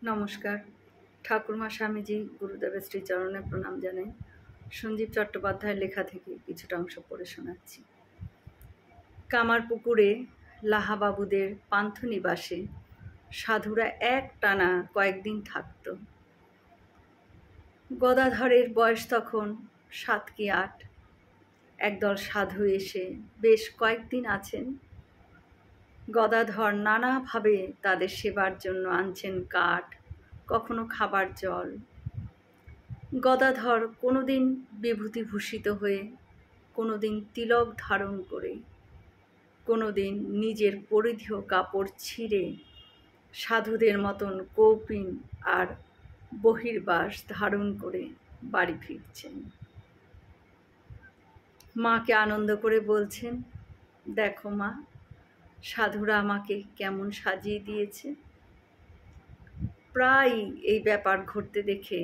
নমস্কার। ঠাকুরমা স্বামীজি গুরুদেবের শ্রীচরণে প্রণাম জানাই। সঞ্জীব চট্টোপাধ্যায়ের লেখা থেকে কিছুটা অংশ পড়ে শোনাচ্ছি। কামারপুকুরে লাহাবাবুদের পান্থনিবাসে সাধুরা একটানা কয়েকদিন থাকত। গদাধরের বয়স তখন 7 কি 8। একদল সাধু এসে বেশ কয়েকদিন আছেন। গদাধর নানাভাবে তাদের সেবার জন্য আনছেন কাঠ, কখনো খাবার জল। গদাধর কোনোদিন বিভূতিভূষিত হয়ে, কোনোদিন তিলক ধারণ করে, কোনোদিন নিজের পরিধেয় কাপড় ছিঁড়ে সাধুদের মতন কৌপিন আর বহির্বাস ধারণ করে বাড়ি ফিরছেন। মাকে আনন্দ করে বলছেন, দেখো মা, সাধুরা আমাকে কেমন সাজিয়ে দিয়েছে। প্রায় এই ব্যাপার ঘটতে দেখে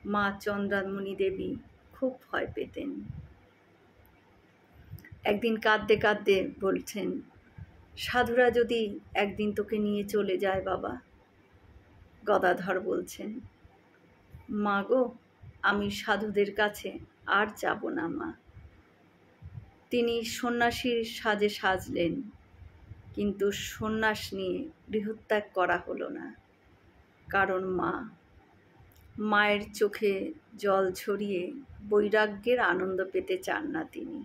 মা চন্দ্রামণি দেবী খুব ভয় পেতেন। একদিন কাঁদতে কাঁদতে বলছেন, সাধুরা যদি একদিন তোকে নিয়ে চলে যায় বাবা। গদাধর বলছেন, মা গো, আমি সাধুদের কাছে আর যাব না মা। তিনি সন্ন্যাসীর সাজে সাজলেন, কিন্তু সন্ন্যাস নিয়ে গৃহত্যাগ করা হলো না। কারণ মায়ের চোখে জল ঝরিয়ে বৈরাগ্যের আনন্দ পেতে চান না তিনি।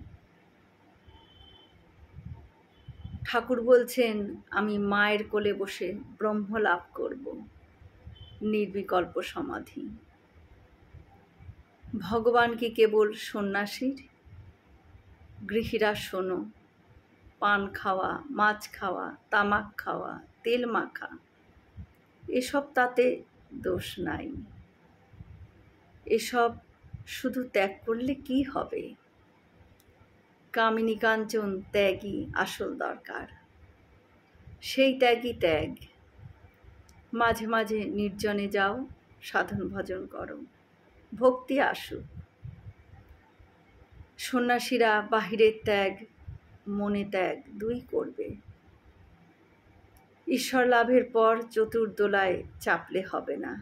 ঠাকুর বলছেন, আমি মায়ের কোলে বসে ব্রহ্ম লাভ করব, নির্বিকল্প সমাধি। ভগবান কি কেবল সন্ন্যাসীর? গৃহীরা শোনো, পান খাওয়া, মাছ খাওয়া, তামাক খাওয়া, তেল মাখা, এসব তাতে দোষ নাই। এসব শুধু ত্যাগ করলে কি হবে? কামিনী কাঞ্চন ত্যাগই আসল দরকার। সেই ত্যাগই ত্যাগ। মাঝে মাঝে নির্জনে যাও, সাধন ভজন করো, ভক্তি আসুক। সন্ন্যাসীরা বাহিরের ত্যাগ, মনে ত্যাগ দুই করবে। ঈশ্বর লাভের পর চতুর্দোলায় চাপলে হবে না।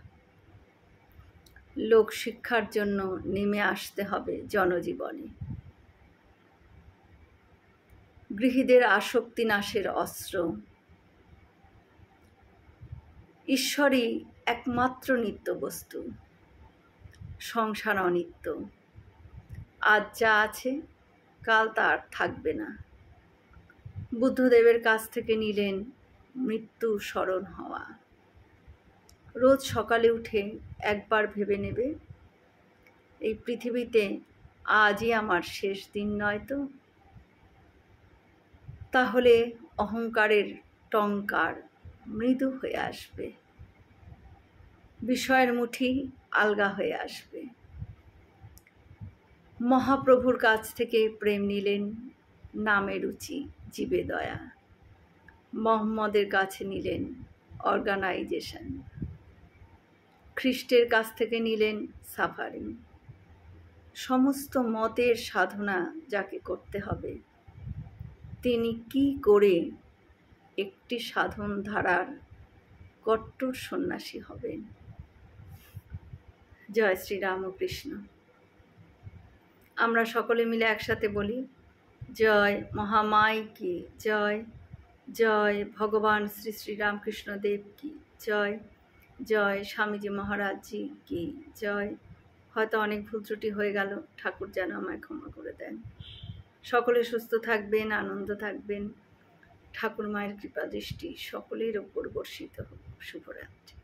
লোক শিক্ষার জন্য নেমে আসতে হবে জনজীবনে। গৃহীদের আসক্তি নাশের অস্ত্র। ঈশ্বরই একমাত্র নিত্য বস্তু, সংসার অনিত্য। আজ যা আছে কাল তা আর থাকবে না। বুদ্ধদেবের কাছ থেকে নিলেন মৃত্যু স্মরণ হওয়া। রোজ সকালে উঠে একবার ভেবে নেবে, এই পৃথিবীতে আজই আমার শেষ দিন নয় তো? তাহলে অহংকারের টঙ্কার মৃদু হয়ে আসবে, বিষয়ের মুঠি আলগা হয়ে আসবে। মহাপ্রভুর কাছ থেকে প্রেম নিলেন নামে রুচি, জীবে দয়া। মোহাম্মদের কাছে নিলেন অর্গানাইজেশন। খ্রিস্টের কাছ থেকে নিলেন সাফারিং। সমস্ত মতের সাধনা যাকে করতে হবে, তিনি কি করে একটি সাধন ধারার কট্টর সন্ন্যাসী হবেন? জয় শ্রী রামকৃষ্ণ। আমরা সকলে মিলে একসাথে বলি, জয় মহামাই কি জয়, জয় ভগবান শ্রী শ্রী রামকৃষ্ণ দেব কি জয়, জয় স্বামীজি মহারাজজি কি জয়। হয়তো অনেক ভুল ত্রুটি হয়ে গেল, ঠাকুর যেন আমায় ক্ষমা করে দেন। সকলে সুস্থ থাকবেন, আনন্দ থাকবেন। ঠাকুর মায়ের কৃপা দৃষ্টি সকলের ওপর বর্ষিত হোক। শুভরাত্রি।